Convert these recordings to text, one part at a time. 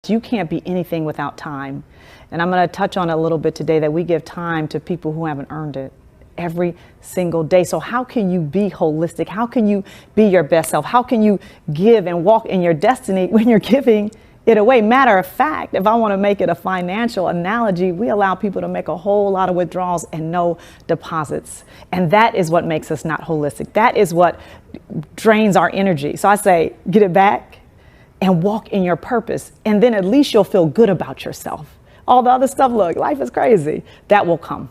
You can't be anything without time. And I'm going to touch on a little bit today that we give time to people who haven't earned it every single day. So how can you be holistic? How can you be your best self? How can you give and walk in your destiny when you're giving it away? Matter of fact, if I want to make it a financial analogy, we allow people to make a whole lot of withdrawals and no deposits. And that is what makes us not holistic. That is what drains our energy. So I say, get it back and walk in your purpose. And then at least you'll feel good about yourself. All the other stuff, look, life is crazy. That will come.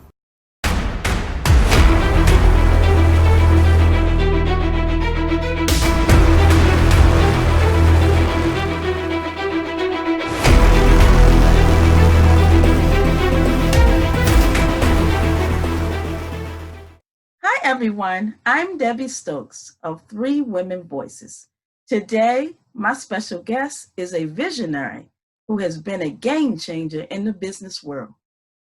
Hi, everyone. I'm Debbie Stokes of Three Women Voices. Today, my special guest is a visionary who has been a game changer in the business world.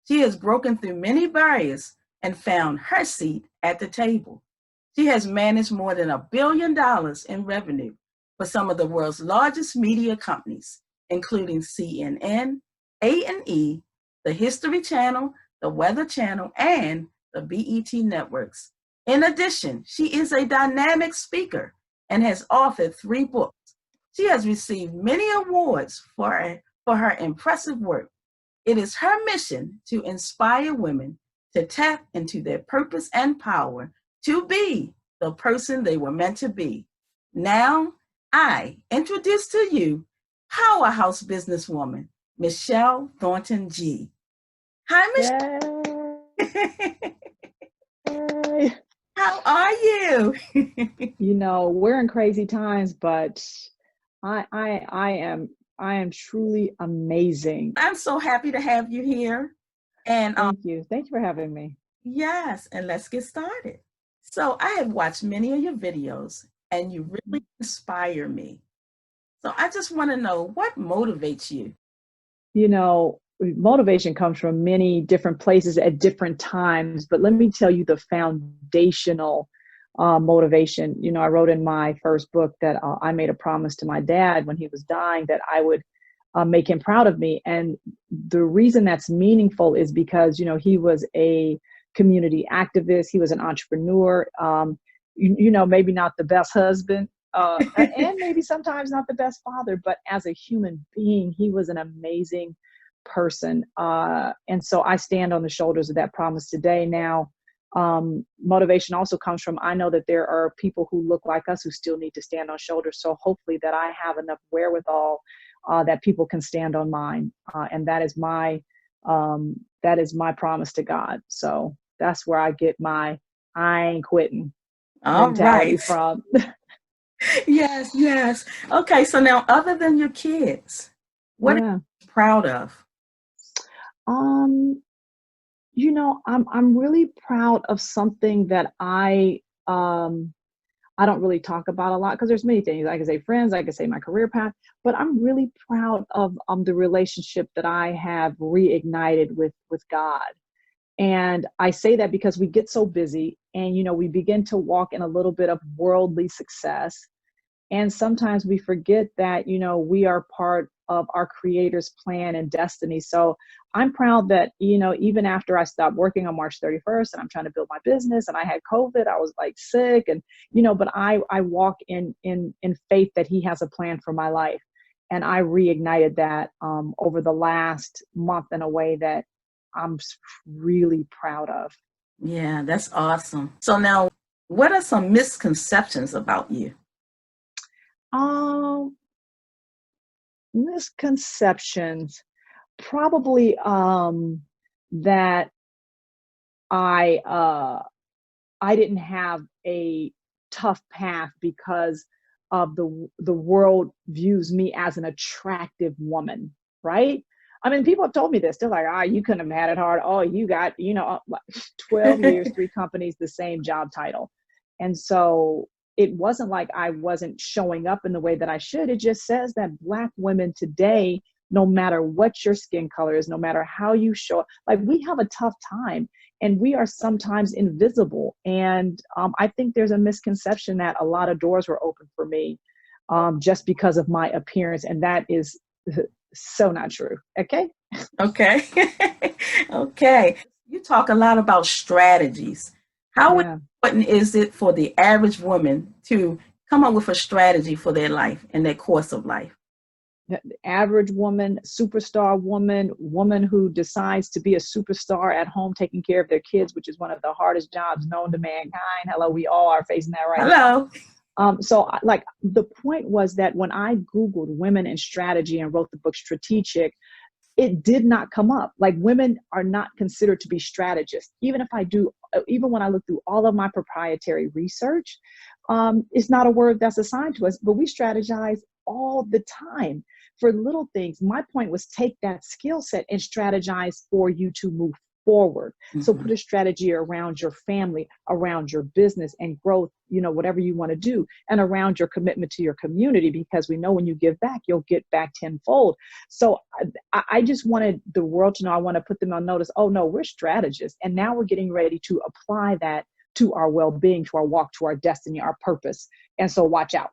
She has broken through many barriers and found her seat at the table. She has managed more than $1 billion in revenue for some of the world's largest media companies, including CNN, A&E, the History Channel, the Weather Channel, and the BET networks. In addition, she is a dynamic speaker and has authored 3 books. She has received many awards for her impressive work. It is her mission to inspire women to tap into their purpose and power to be the person they were meant to be. Now, I introduce to you powerhouse businesswoman, Michele Thornton Ghee. Hi, Michele. Yay. How are you? You know, we're in crazy times, but I am truly amazing. I'm so happy to have you here. And Thank you. Thank you for having me. yes, and let's get started. So I have watched many of your videos and you really inspire me. So I just want to know what motivates you. You know, motivation comes from many different places at different times, but let me tell you the foundational motivation. You know, I wrote in my first book that I made a promise to my dad when he was dying that I would make him proud of me. And the reason that's meaningful is because, you know, he was a community activist. He was an entrepreneur, you know, maybe not the best husband, and maybe sometimes not the best father, but as a human being, he was an amazing person. And so I stand on the shoulders of that promise today. Now, motivation also comes from, I know that there are people who look like us who still need to stand on shoulders. So hopefully that I have enough wherewithal that people can stand on mine. And that is my promise to God. So that's where I get my I ain't quitting All mentality right. from. Yes, yes. Okay, so now other than your kids, what are Yeah. you proud of? Um, you know, I'm really proud of something that I don't really talk about a lot because there's many things. I can say friends, I can say my career path, but I'm really proud of the relationship that I have reignited with God. And I say that because we get so busy and, you know, we begin to walk in a little bit of worldly success. And sometimes we forget that, you know, we are part of our creator's plan and destiny. So I'm proud that, you know, even after I stopped working on March 31st and I'm trying to build my business and I had COVID, I was like sick and, you know, but I walk in faith that he has a plan for my life. And I reignited that over the last month in a way that I'm really proud of. Yeah, that's awesome. So now, what are some misconceptions about you? Um, Misconceptions, probably that I I didn't have a tough path because of the world views me as an attractive woman, right? I mean, people have told me this. They're like, "Ah, you couldn't have had it hard. Oh, you got, you know, 12 years, 3 companies, the same job title." And so it wasn't like I wasn't showing up in the way that I should. It just says that Black women today, no matter what your skin color is, no matter how you show up, like we have a tough time and we are sometimes invisible. And I think there's a misconception that a lot of doors were open for me just because of my appearance. And that is So not true. Okay. Okay. Okay. You talk a lot about strategies. How Yeah. important is it for the average woman to come up with a strategy for their life and their course of life? The average woman, superstar woman, woman who decides to be a superstar at home taking care of their kids, which is one of the hardest jobs known to mankind. Hello, we all are facing that right now. Hello. Like the point was that when I Googled women and strategy and wrote the book Strategic, it did not come up. Like women are not considered to be strategists. Even if I do, even when I look through all of my proprietary research, it's not a word that's assigned to us, but we strategize all the time for little things. My point was take that skill set and strategize for you to move forward. So Mm-hmm. put a strategy around your family, around your business and growth, whatever you want to do, and around your commitment to your community, because we know when you give back, you'll get back tenfold. So I just wanted the world to know, I want to put them on notice. Oh no, we're strategists. And now we're getting ready to apply that to our well-being, to our walk, to our destiny, our purpose. And so watch out.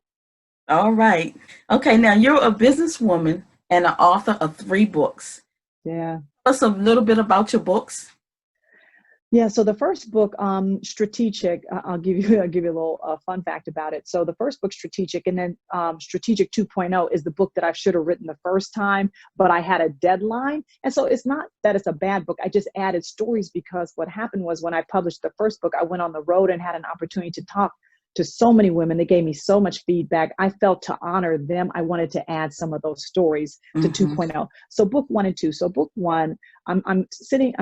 All right. Okay. Now you're a businesswoman and an author of 3 books. Yeah. Tell us a little bit about your books. Yeah, so the first book, Strategic, I'll give you a little fun fact about it. So the first book, Strategic, and then Strategic 2.0 is the book that I should have written the first time, but I had a deadline. And so it's not that it's a bad book. I just added stories because what happened was when I published the first book, I went on the road and had an opportunity to talk to so many women. They gave me so much feedback. I felt to honor them, I wanted to add some of those stories to Mm-hmm. 2.0. So book 1 and 2. So book 1, I'm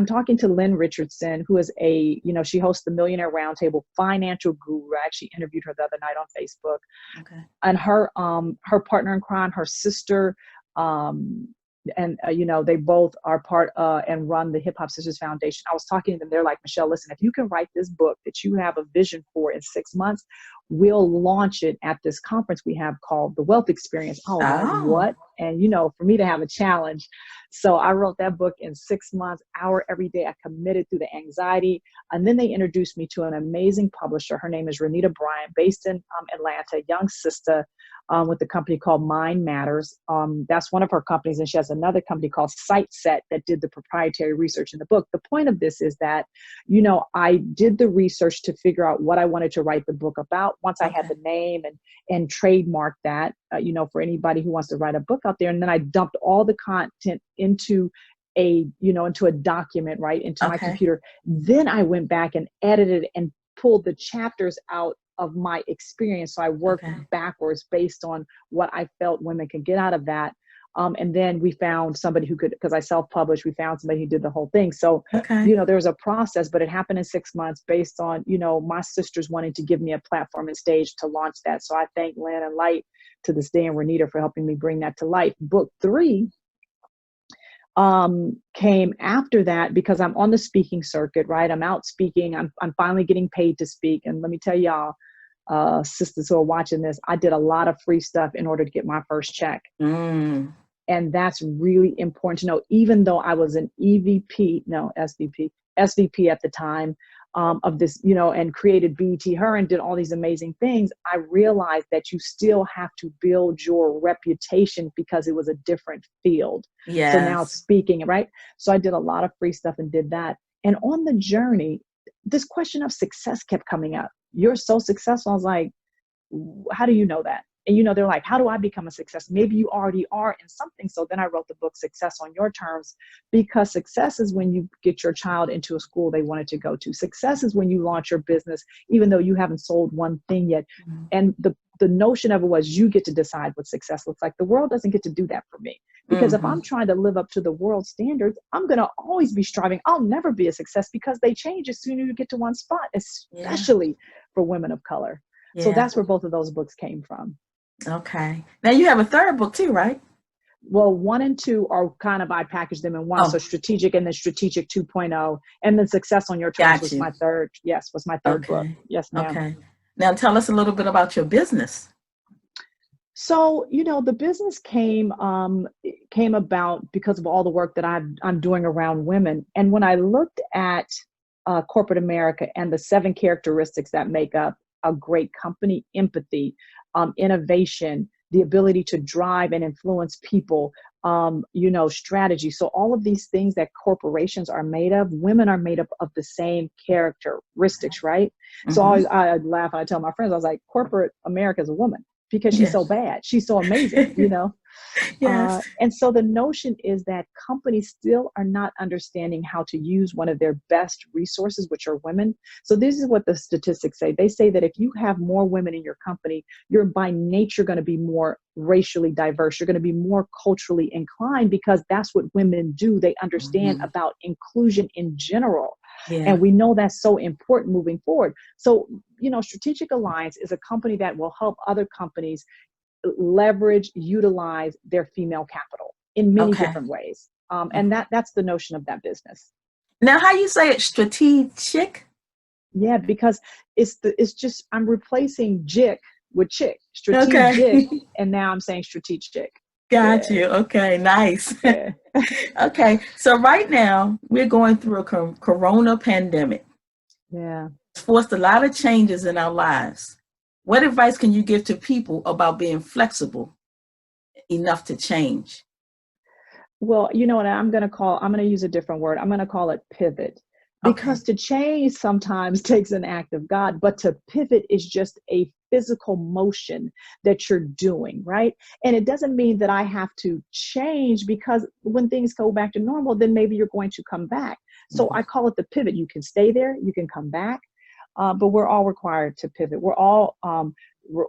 talking to Lynn Richardson, who is she hosts the Millionaire Roundtable, financial guru. I actually interviewed her the other night on Facebook. Okay. And her partner in crime, her sister, they both are part and run the Hip Hop Sisters Foundation. I was talking to them. They're like, Michelle, listen, if you can write this book that you have a vision for in 6 months, we'll launch it at this conference we have called the Wealth Experience. I was like, Oh. what? And for me to have a challenge. So I wrote that book in 6 months, hour every day. I committed through the anxiety. And then they introduced me to an amazing publisher. Her name is Renita Bryant, based in Atlanta, young sister, with a company called Mind Matters. That's one of her companies. And she has another company called SiteSet that did the proprietary research in the book. The point of this is that, I did the research to figure out what I wanted to write the book about. Once I had the name and trademarked that, for anybody who wants to write a book out there. And then I dumped all the content into a document, right, into my computer. Then I went back and edited and pulled the chapters out of my experience. So I worked backwards based on what I felt women could get out of that. And then we found somebody who could, because I self-published, we found somebody who did the whole thing. So, there was a process, but it happened in 6 months based on, my sisters wanting to give me a platform and stage to launch that. So I thank Lynn and Light to this day and Renita for helping me bring that to life. Book 3 came after that because I'm on the speaking circuit, right? I'm out speaking. I'm finally getting paid to speak. And let me tell y'all, sisters who are watching this, I did a lot of free stuff in order to get my first check. And that's really important to know. Even though I was an SVP at the time of this, and created BET Her and did all these amazing things, I realized that you still have to build your reputation because it was a different field. Yes. So now speaking, right? So I did a lot of free stuff and did that. And on the journey, this question of success kept coming up. You're so successful. I was like, how do you know that? And they're like, how do I become a success? Maybe you already are in something. So then I wrote the book Success on Your Terms, because success is when you get your child into a school they wanted to go to. Success is when you launch your business, even though you haven't sold one thing yet. And the notion of it was, you get to decide what success looks like. The world doesn't get to do that for me. Because if I'm trying to live up to the world standards, I'm going to always be striving. I'll never be a success because they change as soon as you get to one spot, especially for women of color. So that's where both of those books came from. Okay. Now you have a 3rd book too, right? Well, 1 and 2 are kind of, I packaged them in one. So Strategic and then Strategic 2.0. And then Success on Your Terms was my third. Yes, was my third book. Yes, ma'am. Okay. Now tell us a little bit about your business. So, the business came about because of all the work that I'm doing around women. And when I looked at corporate America and the 7 characteristics that make up a great company: empathy, innovation, the ability to drive and influence people, strategy. So all of these things that corporations are made of, women are made up of the same characteristics, right? So Mm-hmm. I laugh and I tell my friends, I was like, corporate America is a woman because she's so Yes. bad. She's so amazing. Yes. And so the notion is that companies still are not understanding how to use one of their best resources, which are women. So this is what the statistics say. They say that if you have more women in your company, you're by nature going to be more racially diverse. You're going to be more culturally inclined because that's what women do. They understand Mm-hmm. about inclusion in general. Yeah. And we know that's so important moving forward. So, Strategic Alliance is a company that will help other companies leverage, utilize their female capital in many Okay. different ways. And Mhm. that's the notion of that business. Now, how you say it? Strategic? Yeah, because it's just I'm replacing jick with chick, Okay. strategic, and now I'm saying strategic. Got Yeah, you. Okay, nice. yeah, Okay, so right now we're going through a corona pandemic. yeah. It's forced a lot of changes in our lives. What advice can you give to people about being flexible enough to change? Well, you know what I'm going to use a different word. I'm going to call it pivot Okay. because to change sometimes takes an act of God, but to pivot is just a physical motion that you're doing, right? And it doesn't mean that I have to change because when things go back to normal, then maybe you're going to come back. So Mhm. I call it the pivot. You can stay there, you can come back, but we're all required to pivot. We're all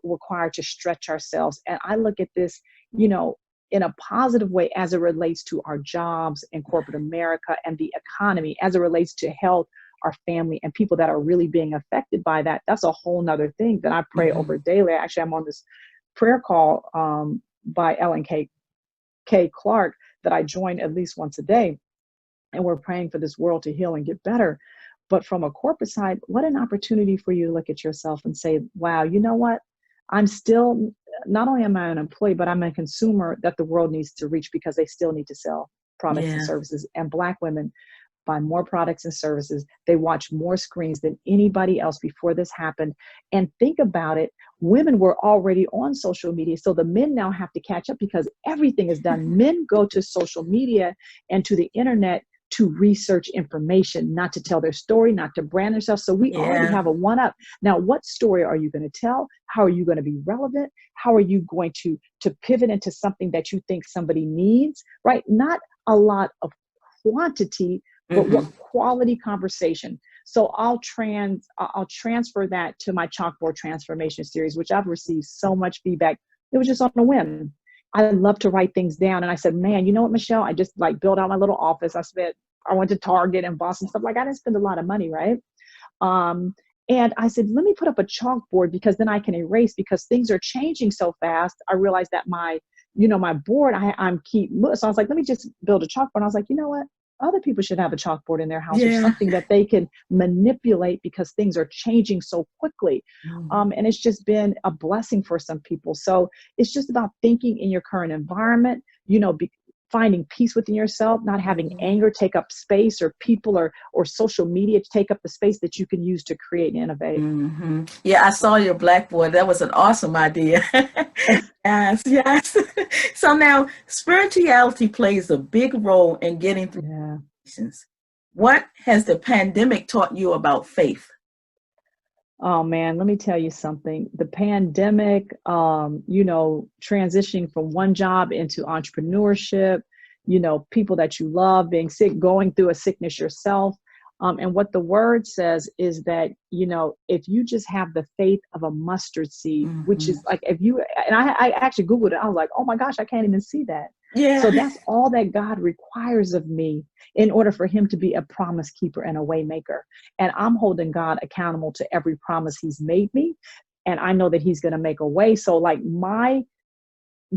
required to stretch ourselves. And I look at this, you know, in a positive way as it relates to our jobs in corporate America and the economy, as it relates to health, our family, and people that are really being affected by that. That's a whole nother thing that I pray over Mhm. daily. Actually, I'm on this prayer call by Ellen K. Clark that I join at least once a day. And we're praying for this world to heal and get better. But from a corporate side, what an opportunity for you to look at yourself and say, wow, you know what? I'm still, not only am I an employee, but I'm a consumer that the world needs to reach because they still need to sell products and Yeah. services. And Black women buy more products and services. They watch more screens than anybody else before this happened. And think about it, women were already on social media. So the men now have to catch up because everything is done. Men go to social media and to the internet to research information, not to tell their story, not to brand themselves. So we already Yeah. have a one up. Now, what story are you going to tell? How are you going to be relevant? How are you going to pivot into something that you think somebody needs, right? Not a lot of quantity, but what Mhm. quality conversation. So I'll transfer that to my chalkboard transformation series, which I've received so much feedback. It was just on a whim. I love to write things down. And I said, man, you know what, Michelle? I just like built out my little office. I went to Target and bought some stuff. Like I didn't spend a lot of money, right? Um, and I said, let me put up a chalkboard because then I can erase because things are changing so fast. I realized that my board, I'm keep, so I was like, let me just build a chalkboard. I was like, you know what? Other people should have a chalkboard in their house or Yeah. something that they can manipulate because things are changing so quickly. Mhm. And it's just been a blessing for some people. So it's just about thinking in your current environment, finding peace within yourself, not having Mhm. anger take up space or people or social media to take up the space that you can use to create and innovate. Yeah, I saw your blackboard. That was an awesome idea. Yes, yes. So now spirituality plays a big role in getting through Yeah. situations. What has the pandemic taught you about faith? Oh man, let me tell you something. The pandemic, transitioning from one job into entrepreneurship, people that you love being sick, going through a sickness yourself. And what the word says is that, if you just have the faith of a mustard seed, which Hmm. is like and I actually Googled it, I was like, oh my gosh, I can't even see that. So Yeah. that's all that God requires of me in order for him to be a promise keeper and a way maker. And I'm holding God accountable to every promise he's made me. And I know that he's going to make a way. So, like, my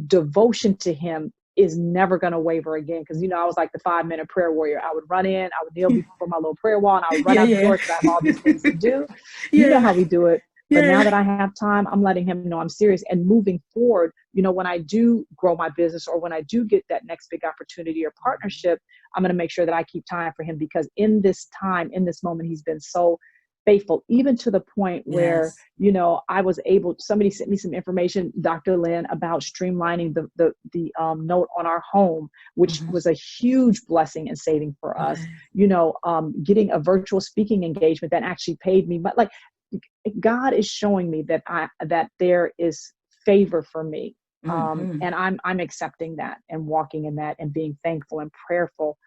devotion to him is never going to waver again. Because, I was like the 5 minute prayer warrior. I would run in, I would kneel before my little prayer wall, and I would run Yeah, out the yeah. door because I have all these things to do. You know Yeah, how we do it. But now yeah. that I have time, I'm letting him know I'm serious and moving forward. When I do grow my business or when I do get that next big opportunity or partnership, I'm going to make sure that I keep time for him because in this time, in this moment, he's been so faithful, even to the point where, Yes. I was able, somebody sent me some information, Dr. Lynn, about streamlining the note on our home, which Mhm. was a huge blessing and saving for us. Okay. Getting a virtual speaking engagement that actually paid me, but like God is showing me that there is favor for me. Hmm. And I'm accepting that and walking in that and being thankful and prayerful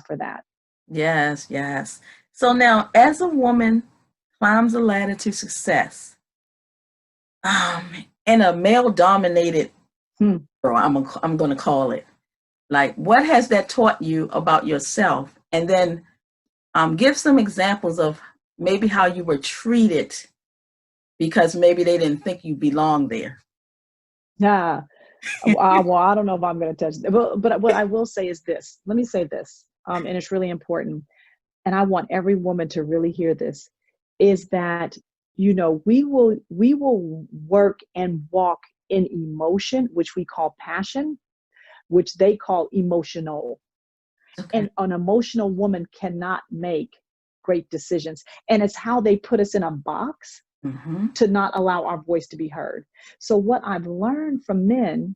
for that. Yes, yes. So now, as a woman climbs the ladder to success, in a male-dominated Hmm. world, I'm going to call it. Like, what has that taught you about yourself? And then give some examples of maybe how you were treated because maybe they didn't think you belonged there. Yeah. Well, I don't know if I'm going to touch it, but what I will say is this. Let me say this, and it's really important. And I want every woman to really hear this, is that, we will work and walk in emotion, which we call passion, which they call emotional. Okay. And an emotional woman cannot make great decisions. And it's how they put us in a box Mm-hmm. to not allow our voice to be heard. So what I've learned from men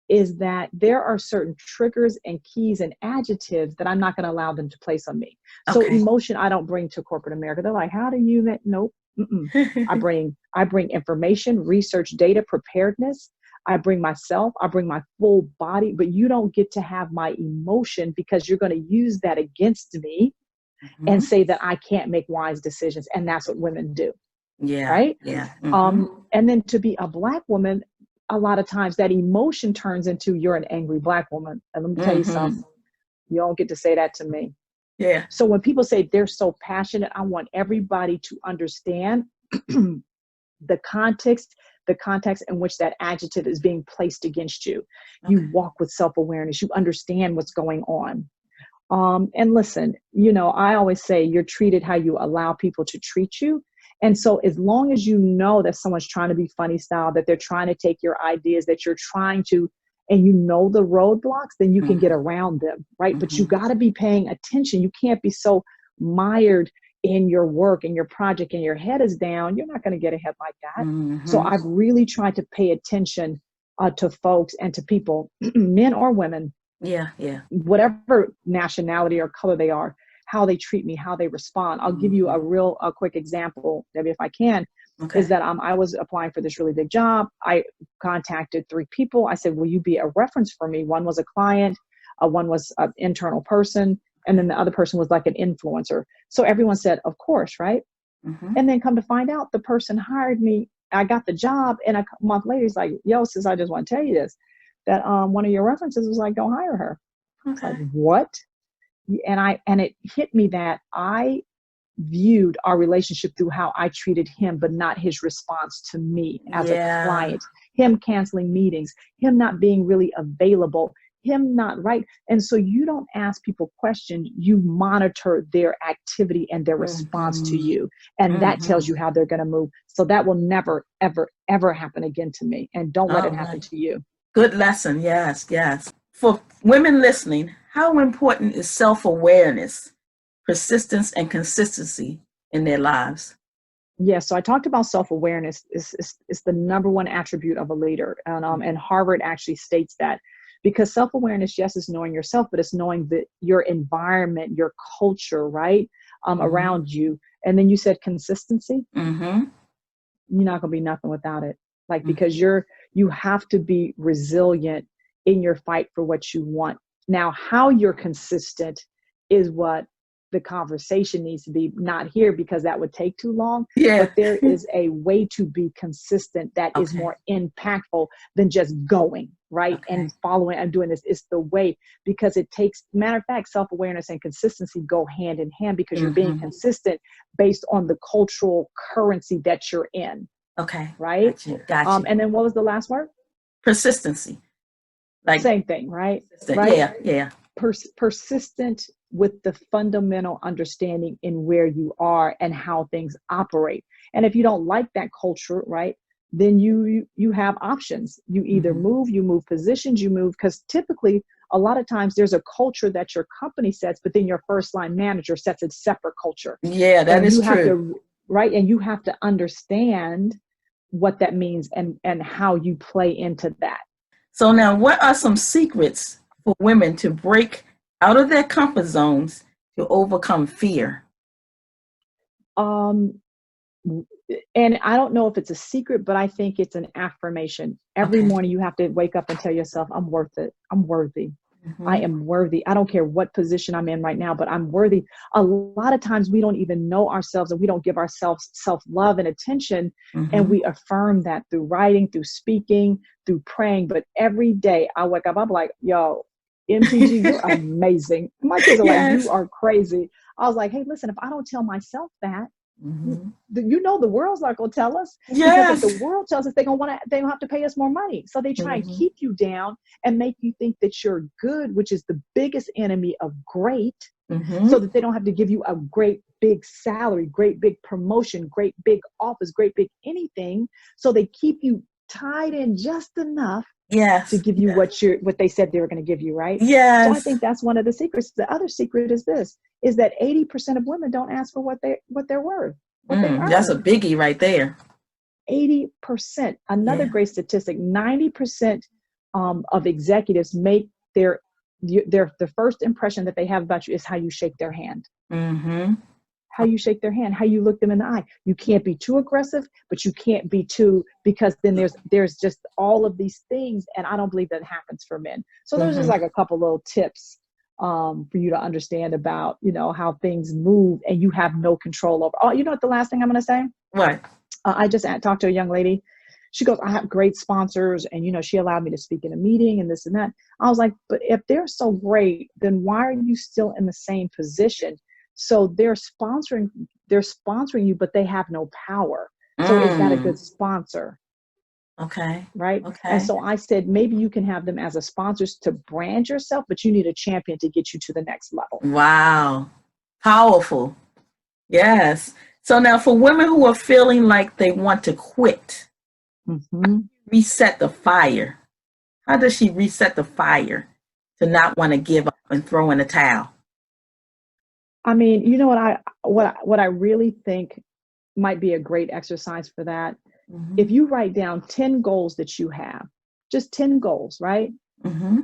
is that there are certain triggers and keys and adjectives that I'm not going to allow them to place on me. So Okay. emotion, I don't bring to corporate America. They're like, how do you, nope. Mm-mm. I bring information, research, data, preparedness. I bring myself, I bring my full body, but you don't get to have my emotion because you're going to use that against me and Mm-hmm. say that I can't make wise decisions. And that's what women do. Yeah. Right. Yeah. Mm-hmm. And then to be a Black woman, a lot of times that emotion turns into you're an angry Black woman. And let me tell you Mm-hmm. something, you don't get to say that to me. Yeah. So when people say they're so passionate, I want everybody to understand the context in which that adjective is being placed against you. You Okay. walk with self-awareness, you understand what's going on. And listen, I always say you're treated how you allow people to treat you. And so as long as you know that someone's trying to be funny style, that they're trying to take your ideas, that you're trying to, and you know the roadblocks, then you can get Mm-hmm. around them, right? But you Mm-hmm. got to be paying attention. You can't be so mired in your work and your project and your head is down. You're not going to get ahead like that. So Mm-hmm. I've really tried to pay attention to folks and to people, men or women, Yeah. Yeah. whatever nationality or color they are, how they treat me, how they respond. I'll give you Mm-hmm. a quick example, Debbie, if I can, is Okay. that I was applying for this really big job. I contacted 3 people. I said, will you be a reference for me? One was a client, one was an internal person, and then the other person was like an influencer. So everyone said, of course, right? Mm-hmm. And then come to find out, the person hired me. I got the job, and a month later, he's like, yo, sis, I just want to tell you this, that one of your references was like, don't hire her. It's like, Okay. what? And it hit me that I viewed our relationship through how I treated him, but not his response to me as a Yeah. client, him canceling meetings, him not being really available, him not right. And so you don't ask people questions, you monitor their activity and their response to Mm-hmm. you. And that Mm-hmm. tells you how they're going to move. So that will never, ever, ever happen again to me. And don't let All it happen right. to you. Good lesson. Yes. Yes. For women listening, how important is self-awareness, persistence, and consistency in their lives? Yeah, so I talked about self-awareness is the number one attribute of a leader. And Harvard actually states that, because self-awareness, yes, is knowing yourself, but it's knowing your environment, your culture, right? Mm-hmm. Around you. And then you said consistency. Mm-hmm. You're not going to be nothing without it. Like, because Mm-hmm. you have to be resilient in your fight for what you want. Now, how you're consistent is what the conversation needs to be, not here because that would take too long, Yeah. but there is a way to be consistent that is Okay. more impactful than just going, right? Okay. And following and doing this. It's the way, because it takes, matter of fact, self-awareness and consistency go hand in hand, because you're being Mm-hmm. consistent based on the cultural currency that you're in, Okay. right? Got you. Got you. And then what was the last word? Persistency. Like, Same thing, right? persistent. Right? Yeah. Yeah. Persistent with the fundamental understanding in where you are and how things operate. And if you don't like that culture, right, then you have options. You either Mm-hmm. you move positions, you move, because typically a lot of times there's a culture that your company sets, but then your first line manager sets a separate culture. Yeah, that And is you have true. to right? And you have to understand what that means and how you play into that. So now, what are some secrets for women to break out of their comfort zones to overcome fear? Um, and I don't know if it's a secret, but I think it's an affirmation. Every Okay. morning you have to wake up and tell yourself, I'm worth it. I'm worthy. I Mm-hmm. am worthy. I don't care what position I'm in right now, but I'm worthy. A lot of times we don't even know ourselves and we don't give ourselves self-love and attention. And Mm-hmm. we affirm that through writing, through speaking, through praying. But every day I wake up, I'm like, yo, MTG, you're amazing. My kids are like, you Yes. are crazy. I was like, hey, listen, if I don't tell myself that, Mm-hmm. you know the world's not going to tell us, because if the Yes. world tells us, they don't have to pay us more money, so they try and Mm-hmm. keep you down and make you think that you're good, which is the biggest enemy of great, Mm-hmm. so that they don't have to give you a great big salary, great big promotion, great big office, great big anything. So they keep you tied in just enough to Yes. give you Yes. what they said they were going to give you, right? So I Yes. think that's one of the secrets. The other secret is this, is that 80% of women don't ask for what they're worth, what they That's a earn. biggie right there. 80%. Another Yeah. great statistic, 90% of executives make the first impression that they have about you is how you shake their hand. Mm-hmm. How you shake their hand, how you look them in the eye. You can't be too aggressive, but you can't be too, because then there's just all of these things, and I don't believe that happens for men. So there's just Mm-hmm. like a couple little tips for you to understand about, how things move and you have no control over. Oh, you know what the last thing I'm going to say? What? I just talked to a young lady. She goes, I have great sponsors, and she allowed me to speak in a meeting and this and that. I was like, but if they're so great, then why are you still in the same position? So they're sponsoring you, but they have no power. So is that a Mm. good sponsor? Okay. Right. And Okay. so I said, maybe you can have them as a sponsors to brand yourself, but you need a champion to get you to the next level. Wow. Powerful. Yes. So now for women who are feeling like they want to quit, Mm-hmm. reset the fire. How does she reset the fire to not want to give up and throw in the towel? I mean, you know what I really think might be a great exercise for that. Mm-hmm. If you write down 10 goals that you have, just 10 goals, right? Mm-hmm.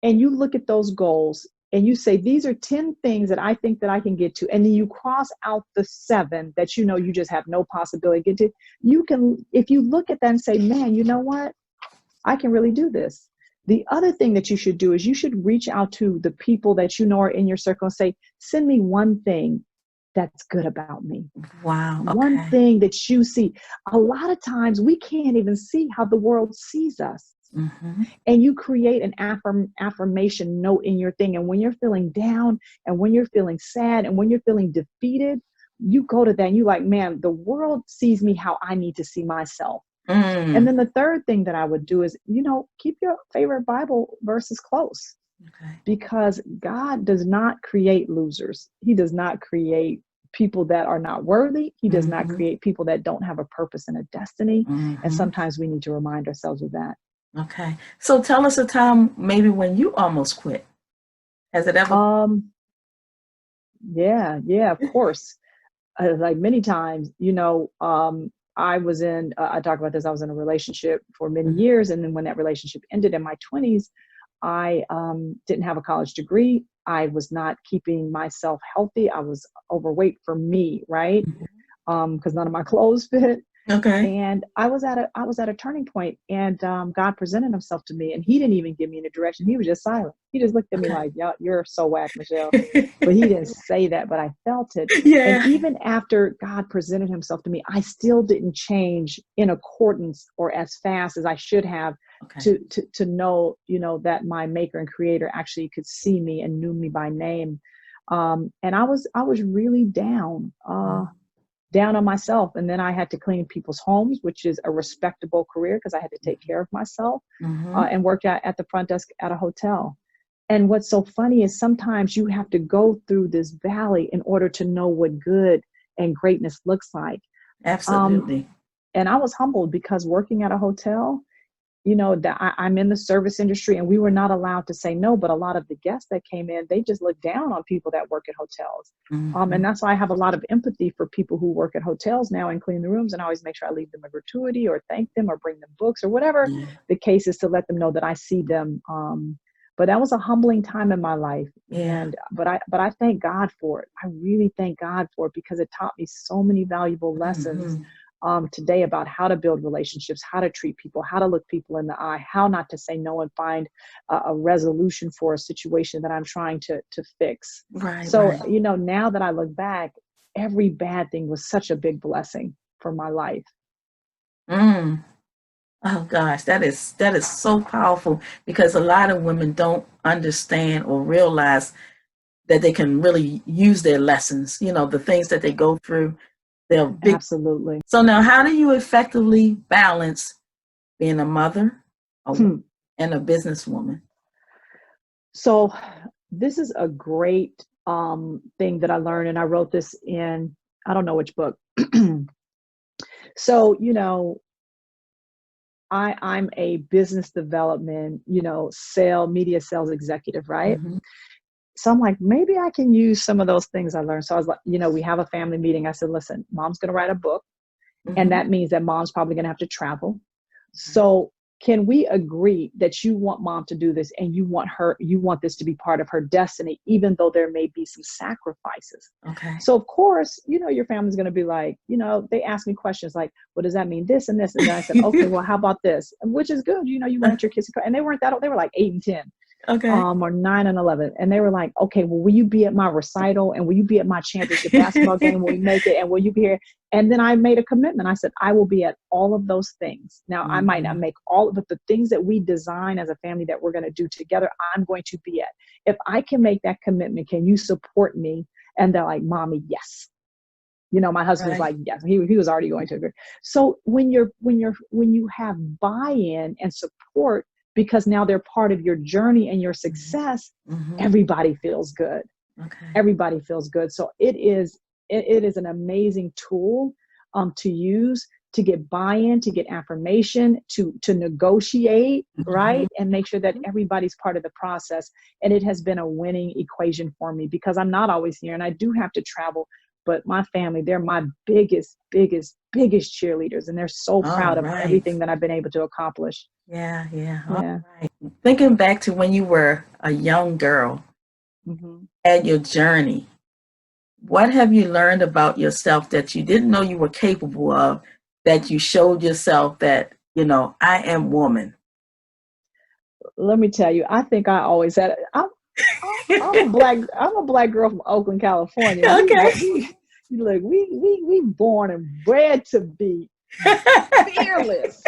And you look at those goals and you say, these are 10 things that I think that I can get to. And then you cross out the 7 that you just have no possibility to get to. You can, if you look at that and say, man, you know what? I can really do this. The other thing that you should do is you should reach out to the people that you know are in your circle and say, send me one thing that's good about me. Wow. One Okay. thing that you see. A lot of times we can't even see how the world sees us. Mm-hmm. And you create an affirmation note in your thing. And when you're feeling down and when you're feeling sad and when you're feeling defeated, you go to that and you're like, man, the world sees me how I need to see myself. And Mm. then the third thing that I would do is, keep your favorite Bible verses close, Okay. because God does not create losers. He does not create people that are not worthy. He does not Mm-hmm. create people that don't have a purpose and a destiny. And Mm-hmm. sometimes we need to remind ourselves of that. Okay. So tell us a time maybe when you almost quit. Has it ever? Um, yeah, of course. Like many times, I talk about this, I was in a relationship for many Mm-hmm. years. And then when that relationship ended in my 20s, I didn't have a college degree. I was not keeping myself healthy. I was overweight for me, right? Because none of my clothes fit. Okay. And I was at a turning point, and God presented himself to me, and he didn't even give me any direction. He was just silent. He just looked at me Okay. like, yeah, you're so whack, Michelle. But he didn't say that, but I felt it. And Yeah. even after God presented himself to me, I still didn't change in accordance or as fast as I should have Okay. to know, that my maker and creator actually could see me and knew me by name. And I was really down on myself. And then I had to clean people's homes, which is a respectable career because I had to take care of myself, Mm-hmm. and worked at the front desk at a hotel. And what's so funny is sometimes you have to go through this valley in order to know what good and greatness looks like. Um, Absolutely. and I was humbled because working at a hotel, that I'm in the service industry, and we were not allowed to say no, but a lot of the guests that came in, they just look down on people that work at hotels. And that's why I have a lot of empathy for people who work at hotels now and clean the rooms, and I always make sure I leave them a gratuity or thank them or bring them books or whatever the case is, to let them know that I see them. But that was a humbling time in my life. But I thank God for it. I really thank God for it, because it taught me so many valuable lessons today about how to build relationships, how to treat people, how to look people in the eye, how not to say no and find a resolution for a situation that I'm trying to fix. So, now that I look back, every bad thing was such a big blessing for my life. Oh gosh, that is so powerful, because a lot of women don't understand or realize that they can really use their lessons, the things that they go through. They're big. Absolutely. So now, how do you effectively balance being a mother and a businesswoman? So this is a great thing that I learned, and I wrote this in, I don't know which book. So, I'm a business development, media sales executive, right? So I'm like, maybe I can use some of those things I learned. So I was like, we have a family meeting. I said, listen, mom's going to write a book. And that means that mom's probably going to have to travel. So can we agree that you want mom to do this, and you want this to be part of her destiny, even though there may be some sacrifices? So of course, your family's going to be like, they ask me questions like, well, does that mean this and this? And then I said, okay, well, how about this? Which is good. You want your kids to, and they weren't that old. They were like 8 and 10. Or 9 and 11. And they were like, okay, well, will you be at my recital? And will you be at my championship basketball game? Will we make it? And will you be here? And then I made a commitment. I said, I will be at all of those things. Now, I might not make all of it, but the things that we design as a family that we're going to do together, I'm going to be at. If I can make that commitment, can you support me? And they're like, mommy, yes. My husband's like, yes, he was already going to agree. So when you have buy-in and support, because now they're part of your journey and your success, everybody feels good. Everybody feels good. So it is an amazing tool to use to get buy-in, to get affirmation, to negotiate, right? And make sure that everybody's part of the process. And it has been a winning equation for me, because I'm not always here and I do have to travel. But my family, they're my biggest cheerleaders. And they're so proud of everything that I've been able to accomplish. Yeah. Right. Thinking back to when you were a young girl and your journey, what have you learned about yourself that you didn't know you were capable of, that you showed yourself that, I am woman? Let me tell you, I think I always had it. I'm a black girl from Oakland, California. Look, we born and bred to be fearless.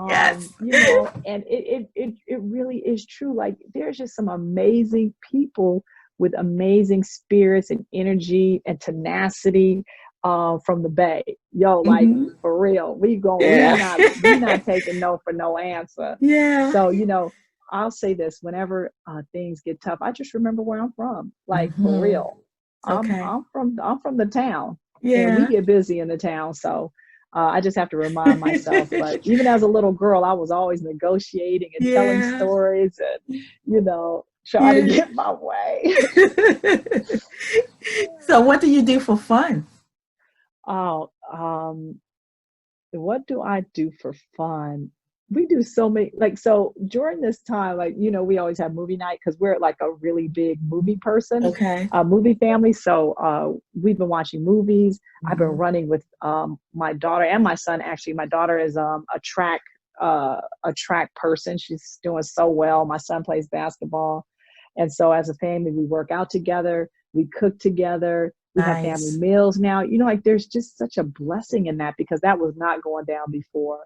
Yes. And it really is true. Like, there's just some amazing people with amazing spirits and energy and tenacity from the Bay. Like, for real, we're not taking no for no answer. So, I'll say this, whenever things get tough, I just remember where I'm from. Like, for real. I'm from the town. And we get busy in the town. So I just have to remind myself. But even as a little girl, I was always negotiating and telling stories and, trying to get my way. So what do you do for fun? What do I do for fun? We do so many, so during this time, we always have movie night, because we're like a really big movie person, movie family. So we've been watching movies. I've been running with my daughter and my son. Actually, my daughter is a track person. She's doing so well. My son plays basketball. And so as a family, we work out together, we cook together. We have family meals now. There's just such a blessing in that, because that was not going down before.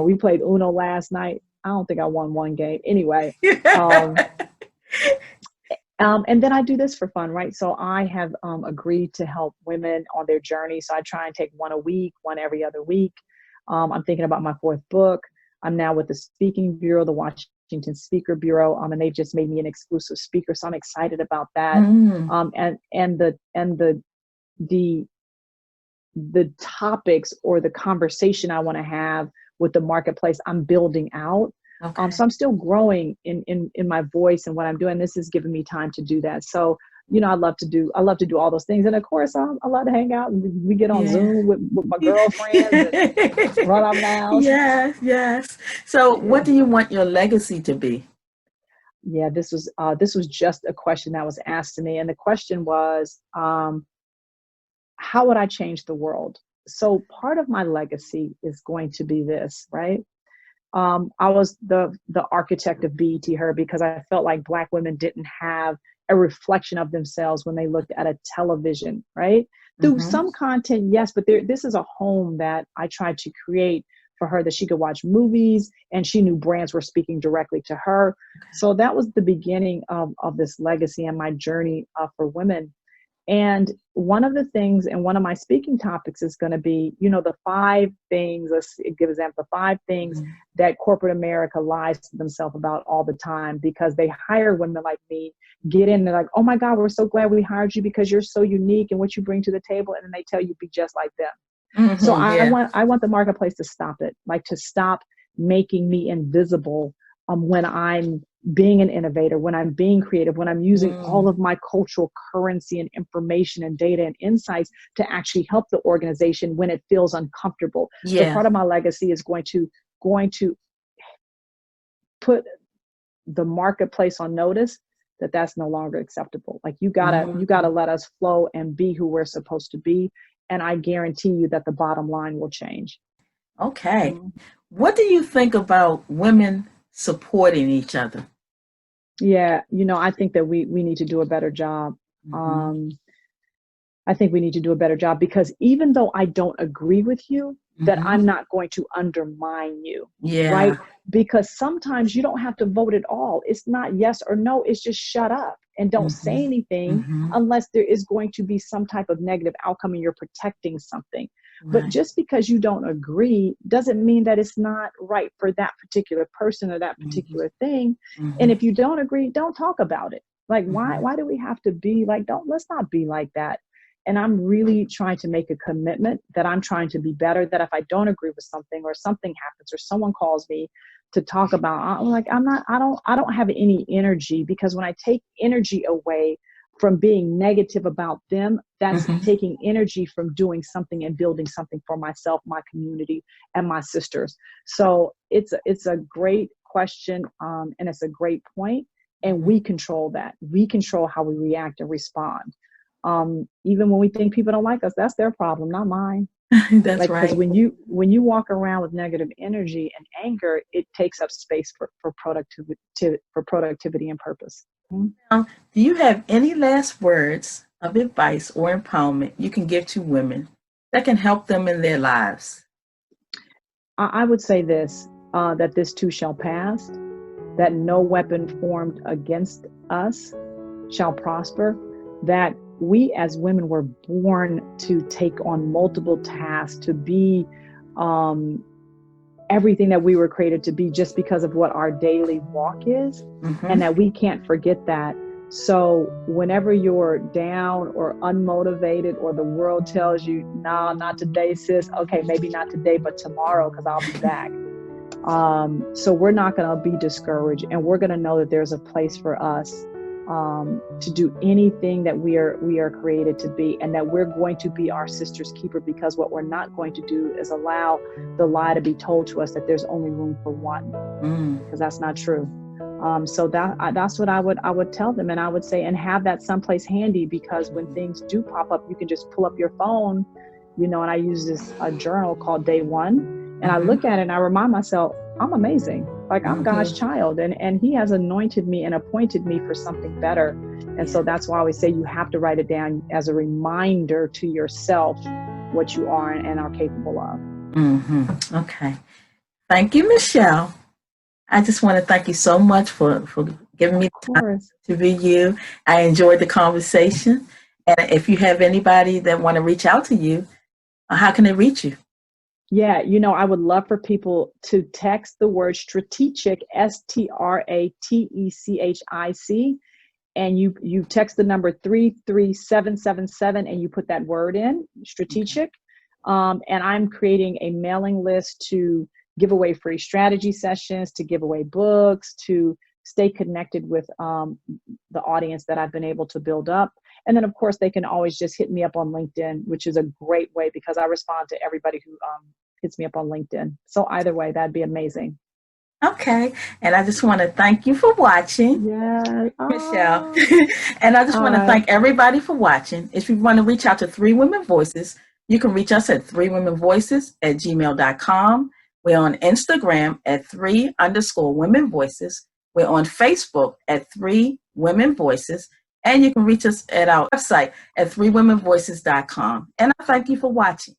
We played Uno last night. I don't think I won one game. Anyway, and then I do this for fun, right? So I have agreed to help women on their journey. So I try and take one a week, one every other week. I'm thinking about my 4th book. I'm now with the Speaking Bureau, the Washington Speaker Bureau, and they've just made me an exclusive speaker. So I'm excited about that. And the topics or the conversation I want to have with the marketplace. I'm building out. Okay. So I'm still growing in my voice and what I'm doing. This is giving me time to do that. So, I love to do all those things. And of course, I love to hang out, and we get on Zoom with my girlfriends and run around the house. Yes, yes. So Yeah. what do you want your legacy to be? Yeah, this was just a question that was asked to me. And the question was, how would I change the world? So part of my legacy is going to be this, right? I was the architect of BET Her because I felt like Black women didn't have a reflection of themselves when they looked at a television, right? Through Mm-hmm. some content, yes, but this is a home that I tried to create for her, that she could watch movies and she knew brands were speaking directly to her. So that was the beginning of this legacy and my journey for women. And one of the things, and one of my speaking topics is going to be, the 5 things, let's give example, the 5 things Mm-hmm. that corporate America lies to themselves about all the time, because they hire women like me, get in, they're like, oh my God, we're so glad we hired you because you're so unique and what you bring to the table. And then they tell you be just like them. So Mm-hmm. I Yeah. want the marketplace to stop it, like to stop making me invisible when I'm being an innovator, when I'm being creative, when I'm using all of my cultural currency and information and data and insights to actually help the organization when it feels uncomfortable. So Yeah. part of my legacy is going to put the marketplace on notice that that's no longer acceptable. Like you gotta let us flow and be who we're supposed to be. And I guarantee you that the bottom line will change. Okay. What do you think about women supporting each other? Yeah, I think that we need to do a better job. Mm-hmm. Um, I think we need to do a better job, because even though I don't agree with you, that Mm-hmm. I'm not going to undermine you, Yeah. right? Because sometimes you don't have to vote at all. It's not yes or no. It's just shut up and don't say Mm-hmm. anything Mm-hmm. unless there is going to be some type of negative outcome and you're protecting something. But Right. just because you don't agree doesn't mean that it's not right for that particular person or that Mm-hmm. particular thing. And Mm-hmm. if you don't agree, don't talk about it. Like, Mm-hmm. why do we have to be like, let's not be like that. And I'm really trying to make a commitment that I'm trying to be better, that if I don't agree with something or something happens or someone calls me to talk about, I'm like, I don't have any energy, because when I take energy away from being negative about them, that's Mm-hmm. taking energy from doing something and building something for myself, my community, and my sisters. So it's a great question, and it's a great point. And we control that. We control how we react and respond. Even when we think people don't like us, that's their problem, not mine. That's Like, because right. when you walk around with negative energy and anger, it takes up space for productivity and purpose. Now, do you have any last words of advice or empowerment you can give to women that can help them in their lives? I would say this, that this too shall pass, that no weapon formed against us shall prosper, that we as women were born to take on multiple tasks, to be everything that we were created to be, just because of what our daily walk is, and Mm-hmm. that we can't forget that. So whenever you're down or unmotivated, or the world tells you, nah, not today, sis. Okay, maybe not today, but tomorrow, because I'll be back. So we're not going to be discouraged, and we're going to know that there's a place for us to do anything that we are created to be, and that we're going to be our sister's keeper, because what we're not going to do is allow the lie to be told to us that there's only room for one, because that's not true. So that's what I would tell them, and I would say, and have that someplace handy, because when things do pop up, you can just pull up your phone, and I use this a journal called Day One, and I look at it and I remind myself, I'm amazing. Like, I'm God's Mm-hmm. child, and he has anointed me and appointed me for something better. And so that's why I always say you have to write it down as a reminder to yourself what you are and are capable of. Mm-hmm. Okay. Thank you, Michele. I just want to thank you so much for giving me Of time course. to be you. I enjoyed the conversation. And if you have anybody that want to reach out to you, how can they reach you? Yeah, I would love for people to text the word strategic, STRATECHIC, and you text the number 33777, and you put that word in, Okay. strategic. And I'm creating a mailing list to give away free strategy sessions, to give away books, to stay connected with the audience that I've been able to build up. And then, of course, they can always just hit me up on LinkedIn, which is a great way because I respond to everybody who hits me up on LinkedIn. So either way, that'd be amazing. Okay. And I just want to thank you for watching, Yeah. Michele. Oh, And I just want to uh, thank everybody for watching. If you want to reach out to Three Women Voices, you can reach us at threewomenvoices@gmail.com. We're on Instagram at 3_women voices. We're on Facebook at 3 Women Voices. And you can reach us at our website at threewomenvoices.com. And I thank you for watching.